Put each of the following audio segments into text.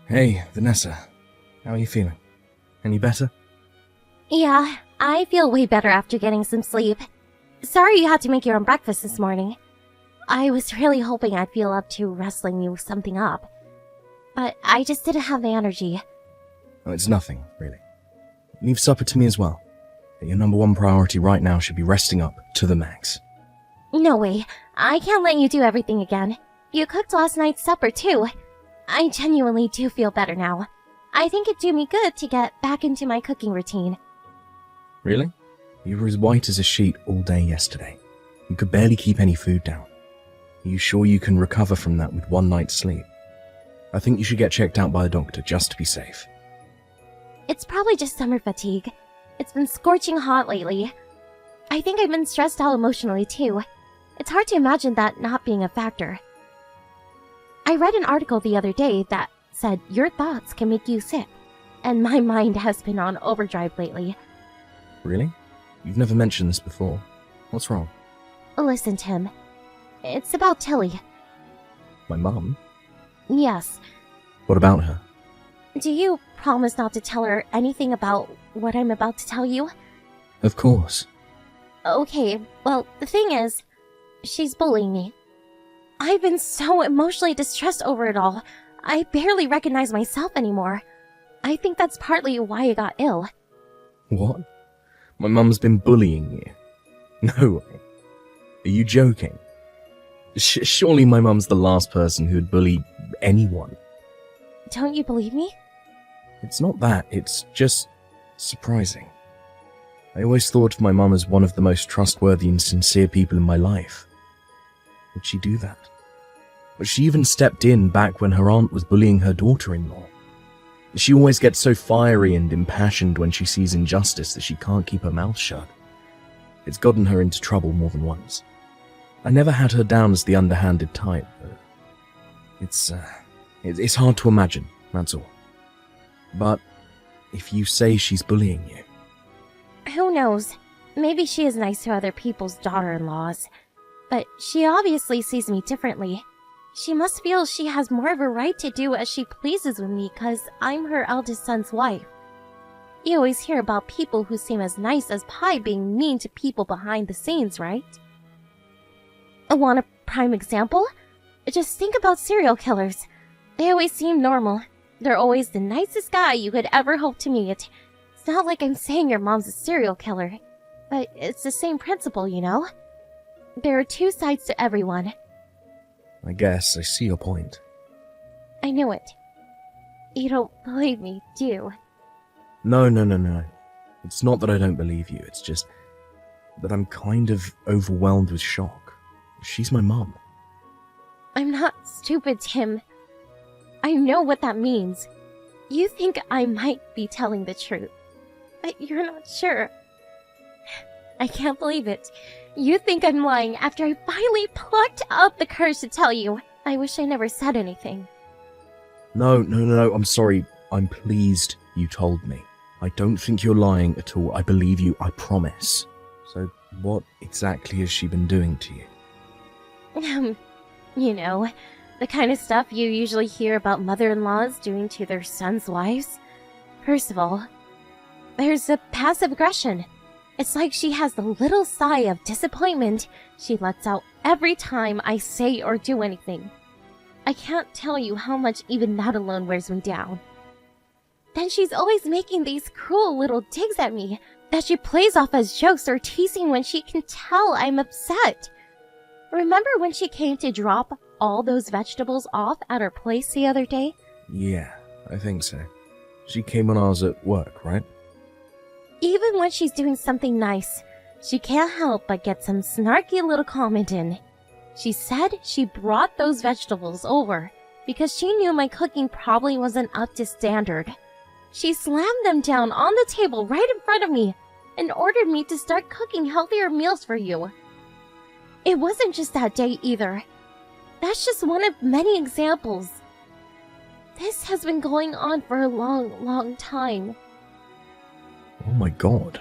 Hey, Vanessa. How are you feeling? Any better? Yeah, I feel way better after getting some sleep. Sorry you had to make your own breakfast this morning. I was really hoping I'd feel up to wrestling you something up. But I just didn't have the energy. Oh, it's nothing, really. Leave supper to me as well. Your number one priority right now should be resting up to the max. No way. I can't let you do everything again. You cooked last night's supper too. I genuinely do feel better now. I think it'd do me good to get back into my cooking routine. Really? You were as white as a sheet all day yesterday. You could barely keep any food down. Are you sure you can recover from that with one night's sleep? I think you should get checked out by a doctor just to be safe. It's probably just summer fatigue. It's been scorching hot lately. I think I've been stressed out emotionally too. It's hard to imagine that not being a factor. I read an article the other day that said your thoughts can make you sick, and my mind has been on overdrive lately. Really? You've never mentioned this before. What's wrong? Listen, Tim. It's about Tilly. My mum? Yes. What about her? Do you promise not to tell her anything about what I'm about to tell you? Of course. Okay, well, the thing is, she's bullying me. I've been so emotionally distressed over it all. I barely recognize myself anymore. I think that's partly why I got ill. What? My mum's been bullying you? No way. Are you joking? Surely my mum's the last person who'd bully anyone. Don't you believe me? It's not that, it's just surprising. I always thought of my mum as one of the most trustworthy and sincere people in my life. Would she do that? But she even stepped in back when her aunt was bullying her daughter-in-law. She always gets so fiery and impassioned when she sees injustice that she can't keep her mouth shut. It's gotten her into trouble more than once. I never had her down as the underhanded type, but it's hard to imagine, that's all. But if you say she's bullying you... Who knows? Maybe she is nice to other people's daughter-in-laws. But she obviously sees me differently. She must feel she has more of a right to do as she pleases with me because I'm her eldest son's wife. You always hear about people who seem as nice as pie being mean to people behind the scenes, right? Want a prime example? Just think about serial killers. They always seem normal. They're always the nicest guy you could ever hope to meet. It's not like I'm saying your mom's a serial killer, but it's the same principle, you know? There are two sides to everyone. I guess I see your point. I knew it. You don't believe me, do you? No. It's not that I don't believe you, it's just that I'm kind of overwhelmed with shock. She's my mum. I'm not stupid, Tim. I know what that means. You think I might be telling the truth, but you're not sure. I can't believe it. You think I'm lying after I finally plucked up the courage to tell you. I wish I never said anything. No, I'm sorry. I'm pleased you told me. I don't think you're lying at all. I believe you, I promise. So, what exactly has she been doing to you? You know, the kind of stuff you usually hear about mother-in-laws doing to their sons' wives. First of all, there's the passive aggression. It's like she has the little sigh of disappointment she lets out every time I say or do anything. I can't tell you how much even that alone wears me down. Then she's always making these cruel little digs at me that she plays off as jokes or teasing when she can tell I'm upset. Remember when she came to drop all those vegetables off at her place the other day? Yeah, I think so. She came when I was at work, right? Even when she's doing something nice, she can't help but get some snarky little comment in. She said she brought those vegetables over because she knew my cooking probably wasn't up to standard. She slammed them down on the table right in front of me and ordered me to start cooking healthier meals for you. It wasn't just that day either. That's just one of many examples. This has been going on for a long time. Oh my god.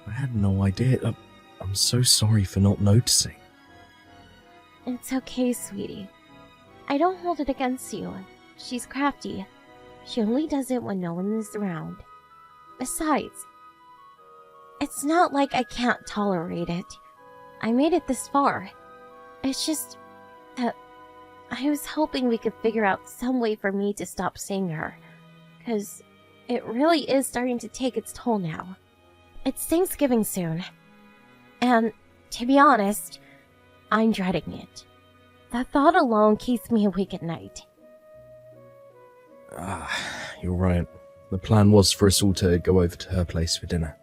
I had no idea. I'm so sorry for not noticing. It's okay, sweetie. I don't hold it against you. She's crafty. She only does it when no one is around. Besides, it's not like I can't tolerate it. I made it this far. It's just that I was hoping we could figure out some way for me to stop seeing her. 'Cause it really is starting to take its toll now. It's Thanksgiving soon. And, to be honest, I'm dreading it. The thought alone keeps me awake at night. You're right. The plan was for us all to go over to her place for dinner.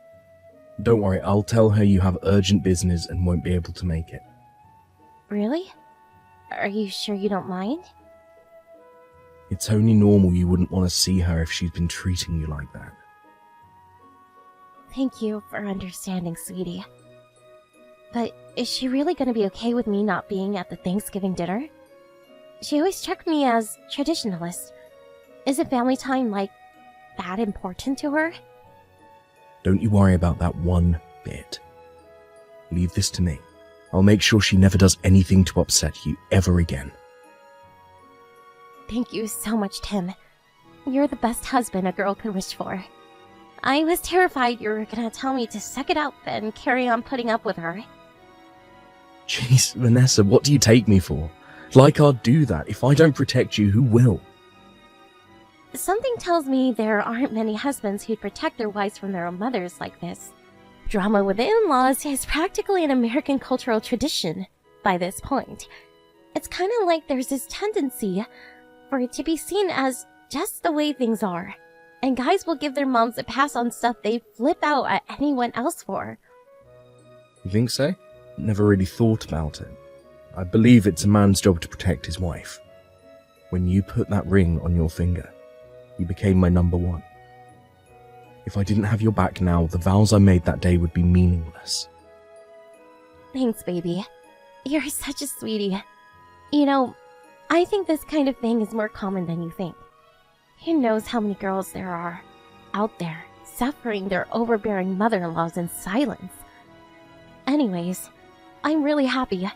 Don't worry, I'll tell her you have urgent business and won't be able to make it. Really? Are you sure you don't mind? It's only normal you wouldn't want to see her if she's been treating you like that. Thank you for understanding, sweetie. But is she really going to be okay with me not being at the Thanksgiving dinner? She always struck me as traditionalist. Isn't family time, that important to her? Don't you worry about that one bit. Leave this to me. I'll make sure she never does anything to upset you ever again. Thank you so much, Tim. You're the best husband a girl could wish for. I was terrified you were gonna tell me to suck it up and carry on putting up with her. Jeez, Vanessa, what do you take me for? Like I'd do that. If I don't protect you, who will? Something tells me there aren't many husbands who'd protect their wives from their own mothers like this. Drama with the in-laws is practically an American cultural tradition by this point. It's kind of like there's this tendency for it to be seen as just the way things are, and guys will give their moms a pass on stuff they flip out at anyone else for. You think so? Never really thought about it. I believe it's a man's job to protect his wife. When you put that ring on your finger, you became my number one. If I didn't have your back now, the vows I made that day would be meaningless. Thanks, baby. You're such a sweetie. You know, I think this kind of thing is more common than you think. Who knows how many girls there are out there suffering their overbearing mother-in-laws in silence. Anyways, I'm really happy.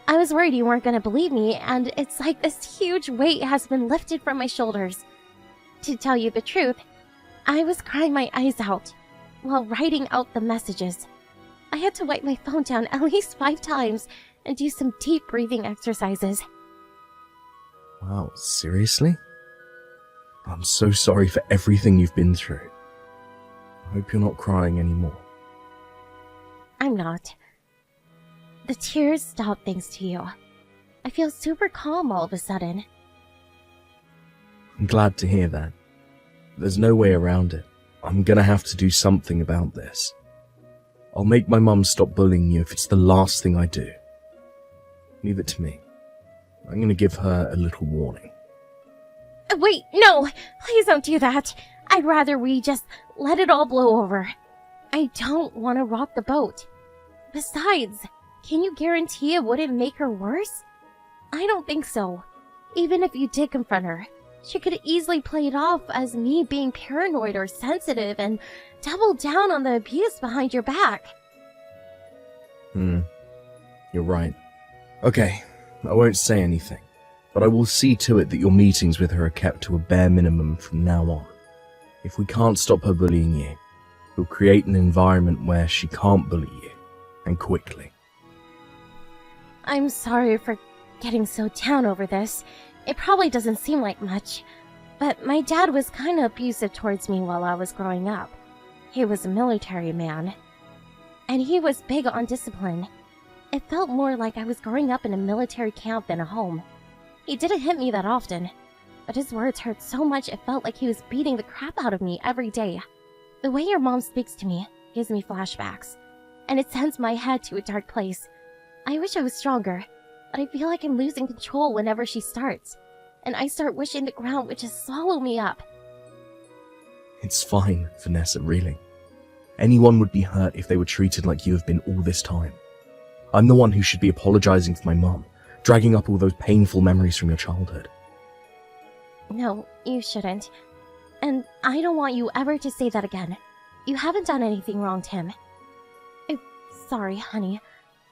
I was worried you weren't going to believe me, and it's like this huge weight has been lifted from my shoulders. To tell you the truth, I was crying my eyes out while writing out the messages. I had to wipe my phone down at least 5 times and do some deep breathing exercises. Wow, seriously? I'm so sorry for everything you've been through. I hope you're not crying anymore. I'm not. The tears stopped thanks to you. I feel super calm all of a sudden. I'm glad to hear that. There's no way around it. I'm gonna have to do something about this. I'll make my mum stop bullying you if it's the last thing I do. Leave it to me. I'm gonna give her a little warning. Wait, no! Please don't do that! I'd rather we just let it all blow over. I don't want to rock the boat. Besides, can you guarantee it wouldn't make her worse? I don't think so. Even if you did confront her, she could easily play it off as me being paranoid or sensitive and double down on the abuse behind your back. You're right. Okay, I won't say anything, but I will see to it that your meetings with her are kept to a bare minimum from now on. If we can't stop her bullying you, we'll create an environment where she can't bully you, and quickly. I'm sorry for getting so down over this. It probably doesn't seem like much, but my dad was kind of abusive towards me while I was growing up. He was a military man, and he was big on discipline. It felt more like I was growing up in a military camp than a home. He didn't hit me that often, but his words hurt so much it felt like he was beating the crap out of me every day. The way your mom speaks to me gives me flashbacks, and it sends my head to a dark place. I wish I was stronger, but I feel like I'm losing control whenever she starts, and I start wishing the ground would just swallow me up. It's fine, Vanessa, really. Anyone would be hurt if they were treated like you have been all this time. I'm the one who should be apologizing for my mom, dragging up all those painful memories from your childhood. No, you shouldn't. And I don't want you ever to say that again. You haven't done anything wrong, Tim. Sorry, honey.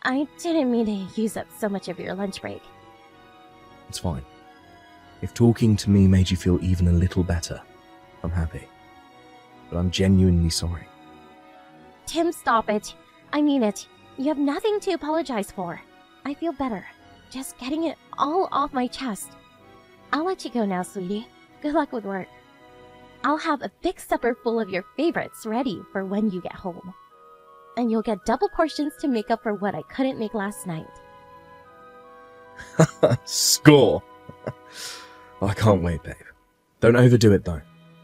I didn't mean to use up so much of your lunch break. It's fine. If talking to me made you feel even a little better, I'm happy. But I'm genuinely sorry. Tim, stop it. I mean it. You have nothing to apologize for. I feel better. Just getting it all off my chest. I'll let you go now, sweetie. Good luck with work. I'll have a big supper full of your favorites ready for when you get home. And you'll get double portions to make up for what I couldn't make last night. Score! I can't wait, babe. Don't overdo it, though.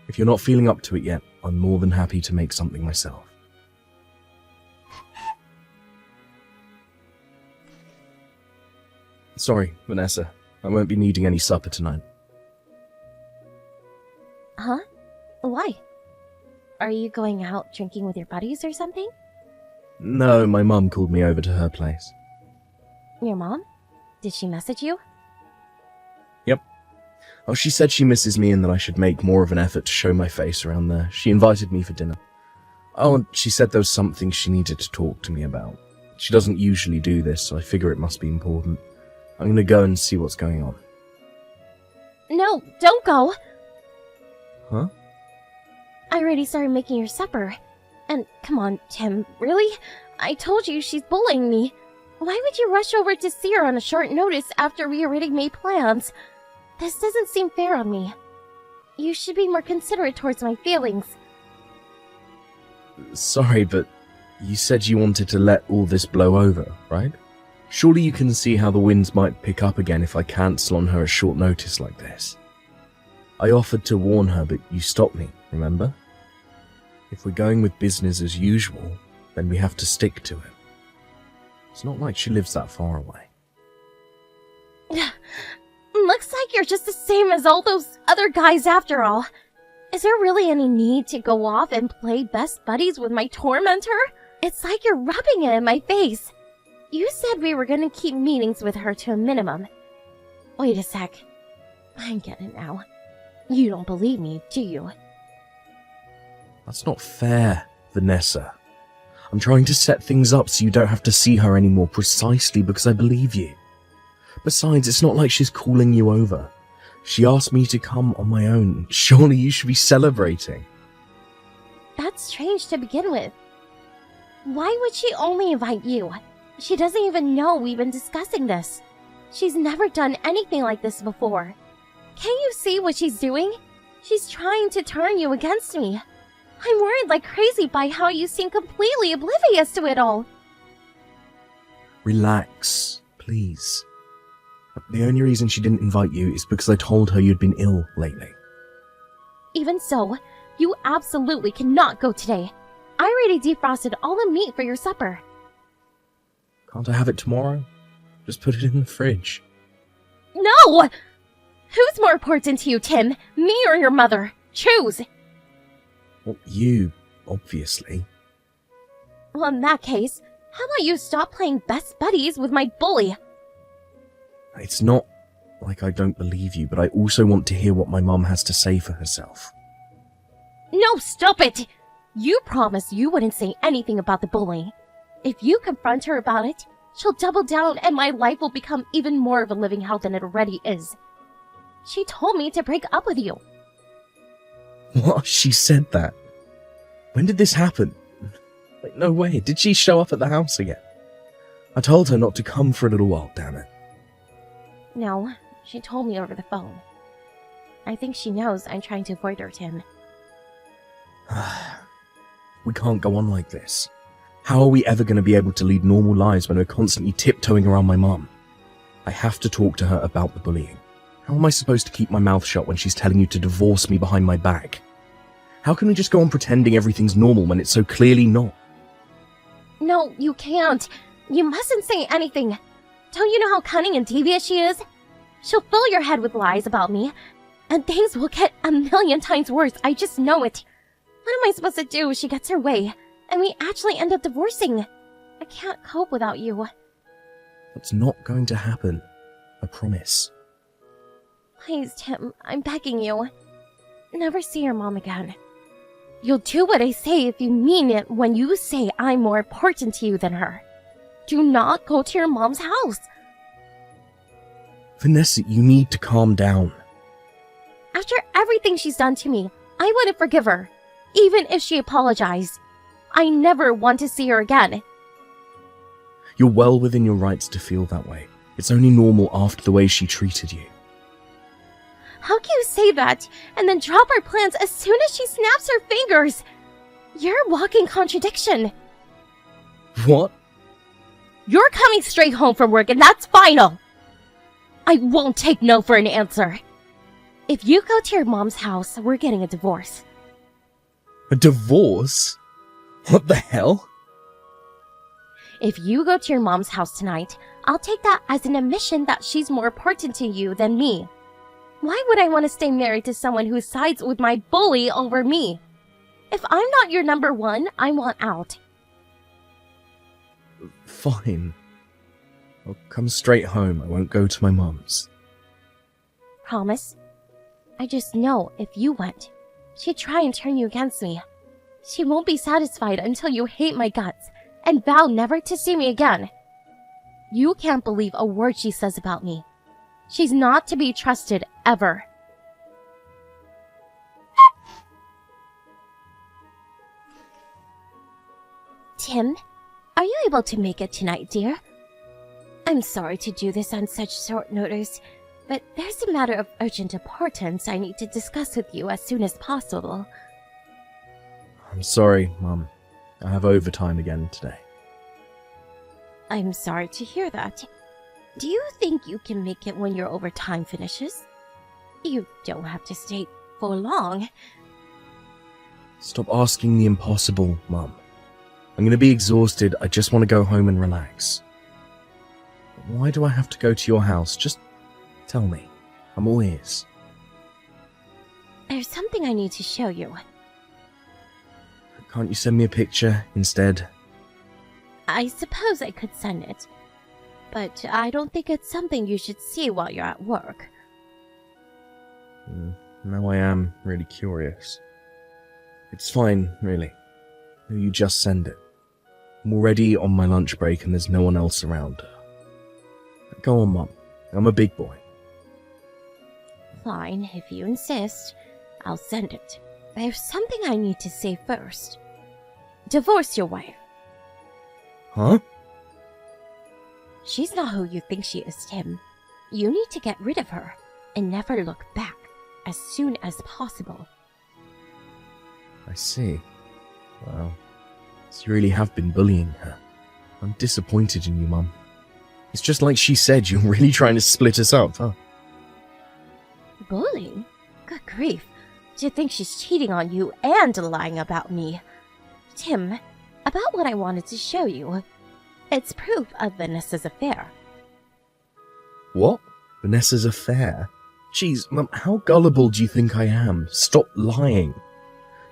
If you're not feeling up to it yet, I'm more than happy to make something myself. Sorry, Vanessa. I won't be needing any supper tonight. Huh? Why? Are you going out drinking with your buddies or something? No, my mum called me over to her place. Your mom? Did she message you? Yep. Oh, she said she misses me and that I should make more of an effort to show my face around there. She invited me for dinner. Oh, and she said there was something she needed to talk to me about. She doesn't usually do this, so I figure it must be important. I'm gonna go and see what's going on. No, don't go! Huh? I already started making your supper. And come on, Tim, really? I told you she's bullying me. Why would you rush over to see her on a short notice after we already made plans? This doesn't seem fair on me. You should be more considerate towards my feelings. Sorry, but you said you wanted to let all this blow over, right? Surely you can see how the winds might pick up again if I cancel on her at short notice like this. I offered to warn her, but you stopped me, remember? If we're going with business as usual, then we have to stick to it. It's not like she lives that far away. Looks like you're just the same as all those other guys after all. Is there really any need to go off and play best buddies with my tormentor? It's like you're rubbing it in my face. You said we were gonna keep meetings with her to a minimum. Wait a sec. I get it now. You don't believe me, do you? That's not fair, Vanessa. I'm trying to set things up so you don't have to see her anymore precisely because I believe you. Besides, it's not like she's calling you over. She asked me to come on my own. Surely you should be celebrating. That's strange to begin with. Why would she only invite you? She doesn't even know we've been discussing this. She's never done anything like this before. Can't you see what she's doing? She's trying to turn you against me. I'm worried like crazy by how you seem completely oblivious to it all. Relax, please. The only reason she didn't invite you is because I told her you'd been ill lately. Even so, you absolutely cannot go today. I already defrosted all the meat for your supper. Can't I have it tomorrow? Just put it in the fridge. No! Who's more important to you, Tim? Me or your mother? Choose! Well, you, obviously. Well, in that case, how about you stop playing best buddies with my bully? It's not like I don't believe you, but I also want to hear what my mum has to say for herself. No, stop it! You promised you wouldn't say anything about the bullying. If you confront her about it, she'll double down and my life will become even more of a living hell than it already is. She told me to break up with you. What? She said that? When did this happen? Like, no way. Did she show up at the house again? I told her not to come for a little while, damn it. No, she told me over the phone. I think she knows I'm trying to avoid her, Tim. We can't go on like this. How are we ever going to be able to lead normal lives when we're constantly tiptoeing around my mum? I have to talk to her about the bullying. How am I supposed to keep my mouth shut when she's telling you to divorce me behind my back? How can we just go on pretending everything's normal when it's so clearly not? No, you can't. You mustn't say anything. Don't you know how cunning and devious she is? She'll fill your head with lies about me, and things will get a million times worse. I just know it. What am I supposed to do if she gets her way, and we actually end up divorcing? I can't cope without you. That's not going to happen. I promise. Please, Tim, I'm begging you. Never see your mom again. You'll do what I say if you mean it when you say I'm more important to you than her. Do not go to your mom's house. Vanessa, you need to calm down. After everything she's done to me, I wouldn't forgive her, even if she apologized. I never want to see her again. You're well within your rights to feel that way. It's only normal after the way she treated you. How can you say that and then drop our plans as soon as she snaps her fingers? You're a walking contradiction. What? You're coming straight home from work and that's final. I won't take no for an answer. If you go to your mom's house, we're getting a divorce. A divorce? What the hell? If you go to your mom's house tonight, I'll take that as an admission that she's more important to you than me. Why would I want to stay married to someone who sides with my bully over me? If I'm not your number one, I want out. Fine. I'll come straight home. I won't go to my mom's. Promise? I just know if you went, she'd try and turn you against me. She won't be satisfied until you hate my guts and vow never to see me again. You can't believe a word she says about me. She's not to be trusted ever. Tim, are you able to make it tonight, dear? I'm sorry to do this on such short notice, but there's a matter of urgent importance I need to discuss with you as soon as possible. I'm sorry, Mum. I have overtime again today. I'm sorry to hear that. Do you think you can make it when your overtime finishes? You don't have to stay for long. Stop asking the impossible, Mum. I'm gonna be exhausted. I just want to go home and relax. Why do I have to go to your house? Just tell me. I'm all ears. There's something I need to show you. Can't you send me a picture instead? I suppose I could send it, but I don't think it's something you should see while you're at work. Now I am really curious. It's fine, really. You just send it. I'm already on my lunch break and there's no one else around. Go on, Mum. I'm a big boy. Fine, if you insist. I'll send it. There's something I need to say first. Divorce your wife. Huh? She's not who you think she is, Tim. You need to get rid of her and never look back as soon as possible. I see. Well, you really have been bullying her. I'm disappointed in you, Mum. It's just like she said, you're really trying to split us up, huh? Bullying? Good grief. Do you think she's cheating on you and lying about me? Tim, about what I wanted to show you. It's proof of Vanessa's affair. What? Vanessa's affair? Jeez, Mum, how gullible do you think I am? Stop lying.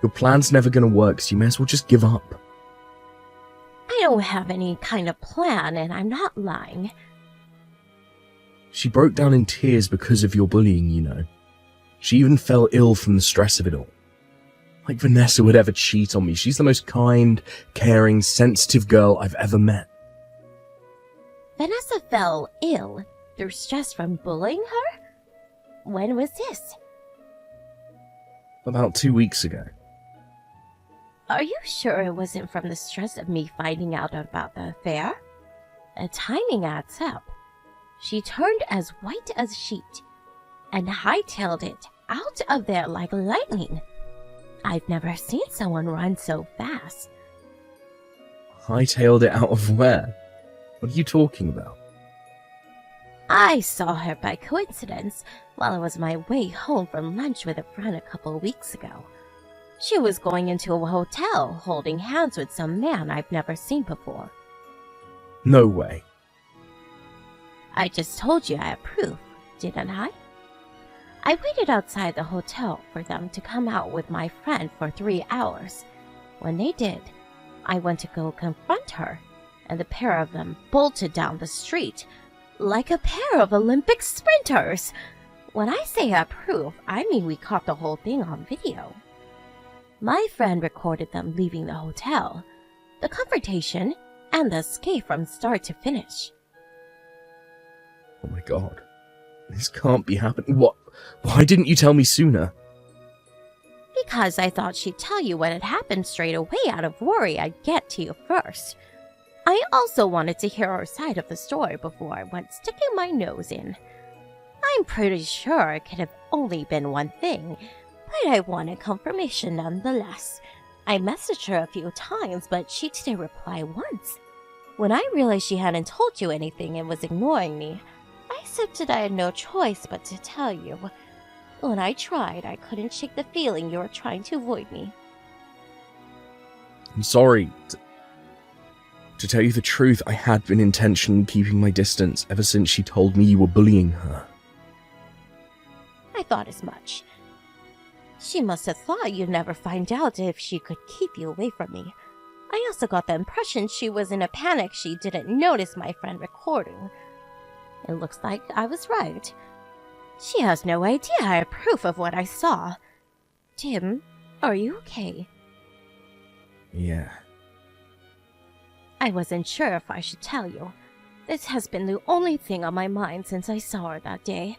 Your plan's never gonna work, so you may as well just give up. I don't have any kind of plan, and I'm not lying. She broke down in tears because of your bullying, you know. She even fell ill from the stress of it all. Like Vanessa would ever cheat on me. She's the most kind, caring, sensitive girl I've ever met. Vanessa fell ill through stress from bullying her? When was this? About 2 weeks ago. Are you sure it wasn't from the stress of me finding out about the affair? The timing adds up. She turned as white as a sheet and hightailed it out of there like lightning. I've never seen someone run so fast. Hightailed it out of where? What are you talking about? I saw her by coincidence while I was on my way home from lunch with a friend a couple of weeks ago. She was going into a hotel holding hands with some man I've never seen before. No way. I just told you I had proof, didn't I? I waited outside the hotel for them to come out with my friend for 3 hours. When they did, I went to go confront her, and the pair of them bolted down the street like a pair of Olympic sprinters. When I say I have proof, I mean we caught the whole thing on video. My friend recorded them leaving the hotel, the confrontation, and the escape from start to finish. Oh my god. This can't be happening. What? Why didn't you tell me sooner? because I thought she'd tell you what had happened straight away out of worry I'd get to you first. I also wanted to hear her side of the story before I went sticking my nose in. I'm pretty sure it could have only been one thing, but I wanted confirmation nonetheless. I messaged her a few times, but she didn't reply once. When I realized she hadn't told you anything and was ignoring me, I accepted I had no choice but to tell you. When I tried, I couldn't shake the feeling you were trying to avoid me. I'm sorry. To tell you the truth, I had been intentionally keeping my distance ever since she told me you were bullying her. I thought as much. She must have thought you'd never find out if she could keep you away from me. I also got the impression she was in a panic she didn't notice my friend recording. It looks like I was right. She has no idea I had proof of what I saw. Tim, are you okay? Yeah. I wasn't sure if I should tell you. This has been the only thing on my mind since I saw her that day.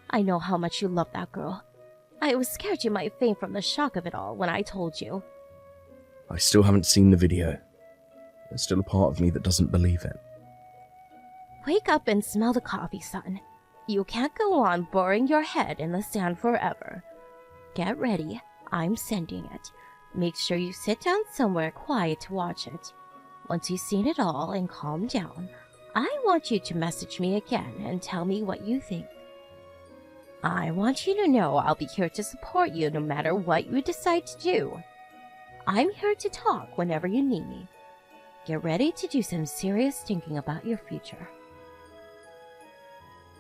I know how much you love that girl. I was scared you might faint from the shock of it all when I told you. I still haven't seen the video. There's still a part of me that doesn't believe it. Wake up and smell the coffee, son. You can't go on burying your head in the sand forever. Get ready. I'm sending it. Make sure you sit down somewhere quiet to watch it. Once you've seen it all and calmed down, I want you to message me again and tell me what you think. I want you to know I'll be here to support you no matter what you decide to do. I'm here to talk whenever you need me. Get ready to do some serious thinking about your future.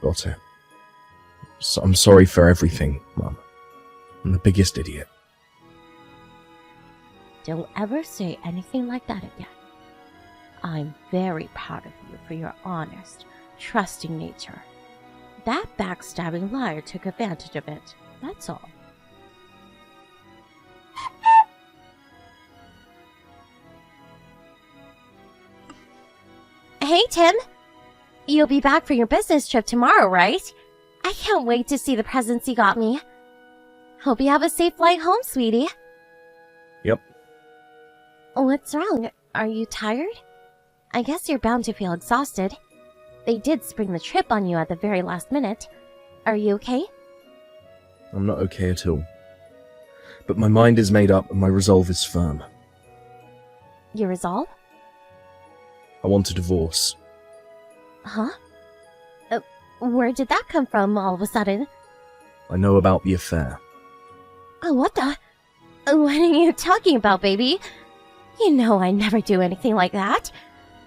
Got it. So I'm sorry for everything, Mum. I'm the biggest idiot. Don't ever say anything like that again. I'm very proud of you for your honest, trusting nature. That backstabbing liar took advantage of it, that's all. Hey, Tim! You'll be back for your business trip tomorrow, right? I can't wait to see the presents you got me. Hope you have a safe flight home, sweetie. Yep. What's wrong? Are you tired? I guess you're bound to feel exhausted. They did spring the trip on you at the very last minute. Are you okay? I'm not okay at all. But my mind is made up and my resolve is firm. Your resolve? I want a divorce. Huh? Where did that come from all of a sudden? I know about the affair. Oh, what the? What are you talking about, baby? You know I never do anything like that.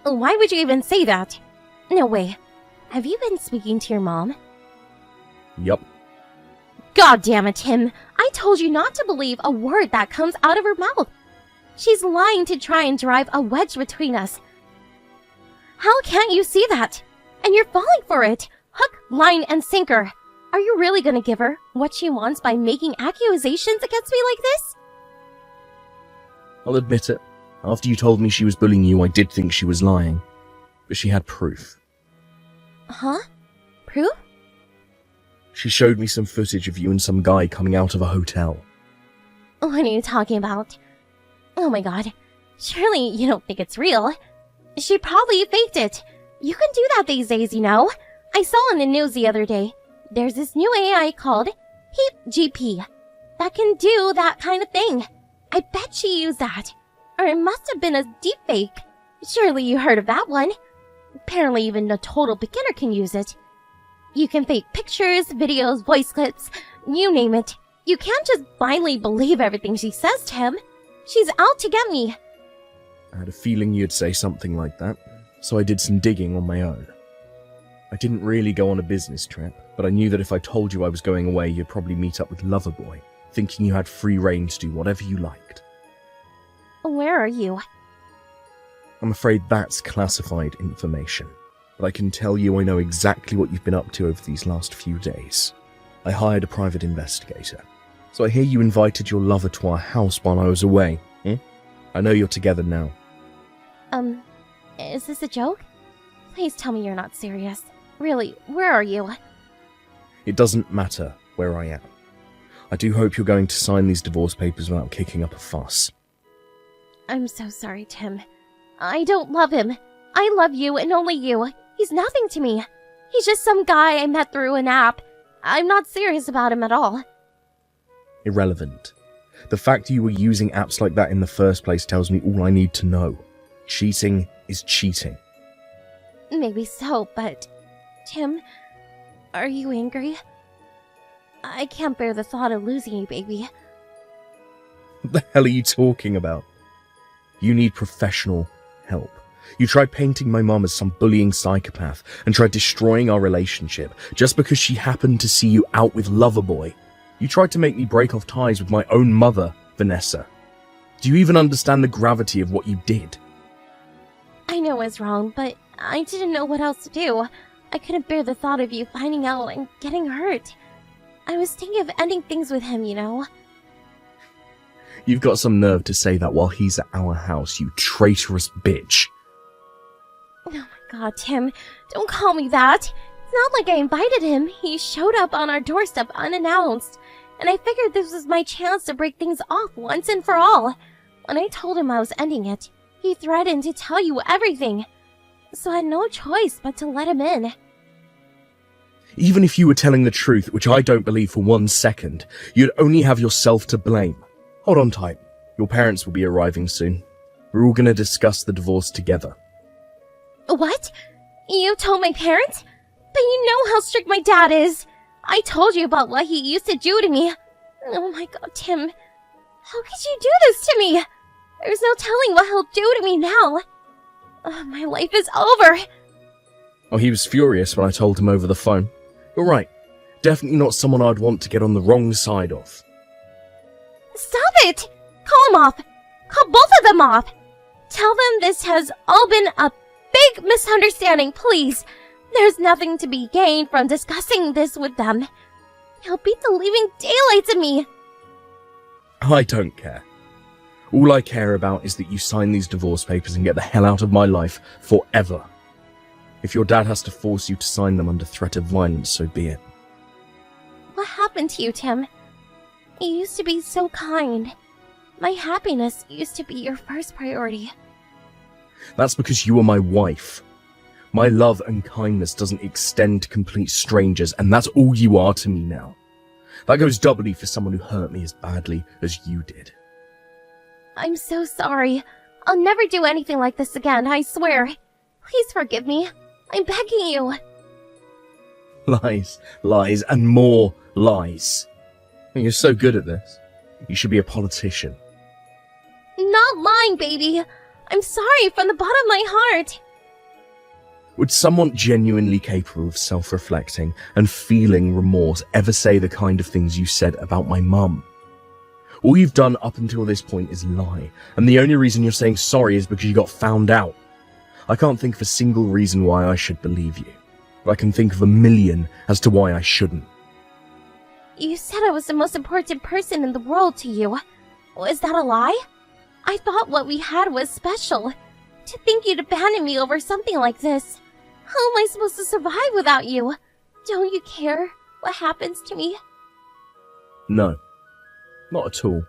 Why would you even say that? No way. Have you been speaking to your mom? Yup. God damn it, Tim. I told you not to believe a word that comes out of her mouth. She's lying to try and drive a wedge between us. How can't you see that? And you're falling for it. Hook, line, and sinker. Are you really gonna give her what she wants by making accusations against me like this? I'll admit it. After you told me she was bullying you, I did think she was lying. But she had proof. Huh? Proof? She showed me some footage of you and some guy coming out of a hotel. What are you talking about? Oh my god. Surely you don't think it's real. She probably faked it. You can do that these days, you know. I saw on the news the other day. There's this new AI called HeapGP that can do that kind of thing. I bet she used that. Or it must have been a deepfake. Surely you heard of that one. Apparently even a total beginner can use it. You can fake pictures, videos, voice clips, you name it. You can't just blindly believe everything she says to him. She's out to get me. I had a feeling you'd say something like that, so I did some digging on my own. I didn't really go on a business trip, but I knew that if I told you I was going away, you'd probably meet up with Loverboy, thinking you had free reign to do whatever you liked. Where are you? I'm afraid that's classified information, but I can tell you I know exactly what you've been up to over these last few days. I hired a private investigator, so I hear you invited your lover to our house while I was away. I know you're together now. Is this a joke? Please tell me you're not serious. Really, where are you? It doesn't matter where I am. I do hope you're going to sign these divorce papers without kicking up a fuss. I'm so sorry, Tim. I don't love him. I love you and only you. He's nothing to me. He's just some guy I met through an app. I'm not serious about him at all. Irrelevant. The fact you were using apps like that in the first place tells me all I need to know. Cheating is cheating. Maybe so, but... Tim, are you angry? I can't bear the thought of losing you, baby. What the hell are you talking about? You need professional help. You tried painting my mom as some bullying psychopath and tried destroying our relationship just because she happened to see you out with Loverboy. You tried to make me break off ties with my own mother, Vanessa. Do you even understand the gravity of what you did? I know I was wrong, but I didn't know what else to do. I couldn't bear the thought of you finding out and getting hurt. I was thinking of ending things with him, you know? You've got some nerve to say that while he's at our house, you traitorous bitch. Oh my god, Tim, don't call me that. It's not like I invited him. He showed up on our doorstep unannounced, and I figured this was my chance to break things off once and for all. When I told him I was ending it, he threatened to tell you everything. So I had no choice but to let him in. Even if you were telling the truth, which I don't believe for 1 second, you'd only have yourself to blame. Hold on tight. Your parents will be arriving soon. We're all going to discuss the divorce together. What? You told my parents? But you know how strict my dad is. I told you about what he used to do to me. Oh my god, Tim. How could you do this to me? There's no telling what he'll do to me now. My life is over. Oh, he was furious when I told him over the phone. You're right. Definitely not someone I'd want to get on the wrong side of. Stop it! Call him off. Call both of them off. Tell them this has all been a big misunderstanding, please. There's nothing to be gained from discussing this with them. He'll beat the living daylights of me. I don't care. All I care about is that you sign these divorce papers and get the hell out of my life forever. If your dad has to force you to sign them under threat of violence, so be it. What happened to you, Tim? You used to be so kind. My happiness used to be your first priority. That's because you are my wife. My love and kindness doesn't extend to complete strangers, and that's all you are to me now. That goes doubly for someone who hurt me as badly as you did. I'm so sorry. I'll never do anything like this again, I swear. Please forgive me. I'm begging you. Lies, lies, and more lies. You're so good at this. You should be a politician. Not lying, baby. I'm sorry from the bottom of my heart. Would someone genuinely capable of self-reflecting and feeling remorse ever say the kind of things you said about my mum? All you've done up until this point is lie, and the only reason you're saying sorry is because you got found out. I can't think of a single reason why I should believe you, but I can think of a million as to why I shouldn't. You said I was the most important person in the world to you. Was that a lie? I thought what we had was special. To think you'd abandon me over something like this. How am I supposed to survive without you? Don't you care what happens to me? No, not at all.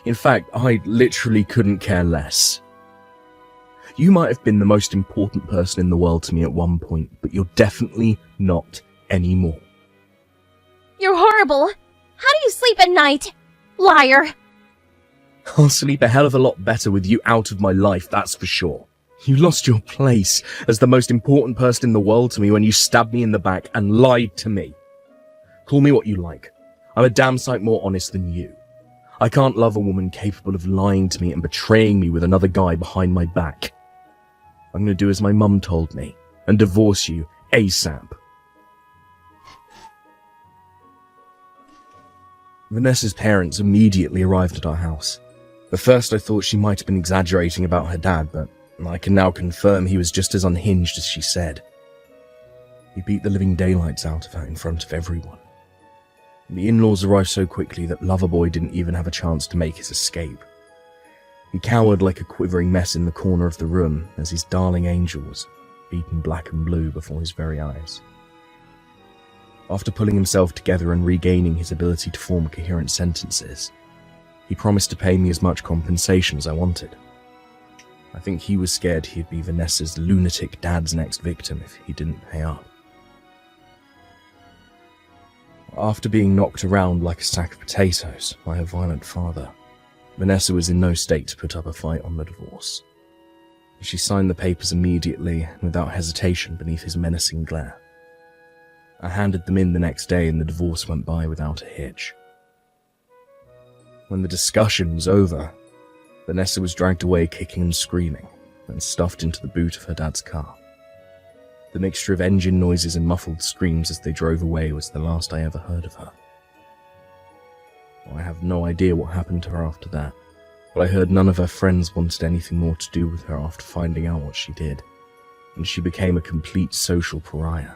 In fact, I literally couldn't care less. You might have been the most important person in the world to me at one point, but you're definitely not anymore. You're horrible. How do you sleep at night? Liar. I'll sleep a hell of a lot better with you out of my life, that's for sure. You lost your place as the most important person in the world to me when you stabbed me in the back and lied to me. Call me what you like. I'm a damn sight more honest than you. I can't love a woman capable of lying to me and betraying me with another guy behind my back. I'm going to do as my mum told me and divorce you ASAP. Vanessa's parents immediately arrived at our house. At first I thought she might have been exaggerating about her dad, but I can now confirm he was just as unhinged as she said. He beat the living daylights out of her in front of everyone. The in-laws arrived so quickly that Loverboy didn't even have a chance to make his escape. He cowered like a quivering mess in the corner of the room as his darling angel was beaten black and blue before his very eyes. After pulling himself together and regaining his ability to form coherent sentences, he promised to pay me as much compensation as I wanted. I think he was scared he'd be Vanessa's lunatic dad's next victim if he didn't pay up. After being knocked around like a sack of potatoes by her violent father, Vanessa was in no state to put up a fight on the divorce. She signed the papers immediately and without hesitation beneath his menacing glare. I handed them in the next day and the divorce went by without a hitch. When the discussion was over, Vanessa was dragged away kicking and screaming and stuffed into the boot of her dad's car. The mixture of engine noises and muffled screams as they drove away was the last I ever heard of her. I have no idea what happened to her after that, but I heard none of her friends wanted anything more to do with her after finding out what she did, and she became a complete social pariah.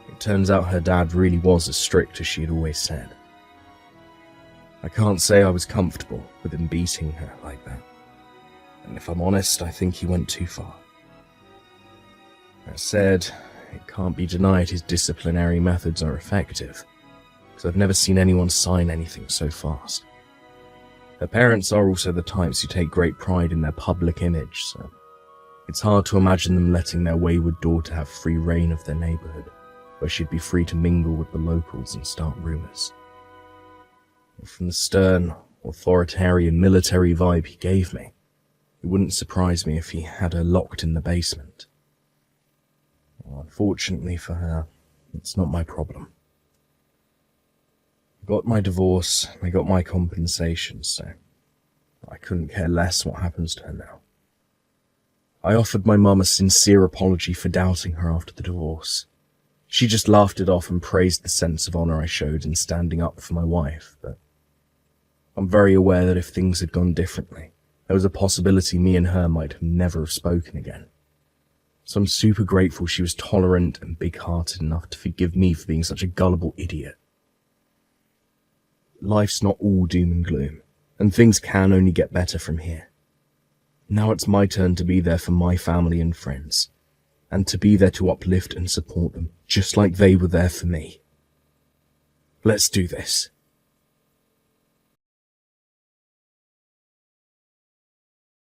It turns out her dad really was as strict as she had always said. I can't say I was comfortable with him beating her like that, and if I'm honest, I think he went too far. That said, it can't be denied his disciplinary methods are effective, because I've never seen anyone sign anything so fast. Her parents are also the types who take great pride in their public image, so it's hard to imagine them letting their wayward daughter have free reign of their neighborhood, where she'd be free to mingle with the locals and start rumors. From the stern, authoritarian military vibe he gave me, it wouldn't surprise me if he had her locked in the basement. Well, unfortunately for her, it's not my problem. I got my divorce, I got my compensation, so I couldn't care less what happens to her now. I offered my mum a sincere apology for doubting her after the divorce. She just laughed it off and praised the sense of honor I showed in standing up for my wife, but I'm very aware that if things had gone differently, there was a possibility me and her might never have spoken again. So I'm super grateful she was tolerant and big-hearted enough to forgive me for being such a gullible idiot. Life's not all doom and gloom, and things can only get better from here. Now it's my turn to be there for my family and friends, and to be there to uplift and support them, just like they were there for me. Let's do this.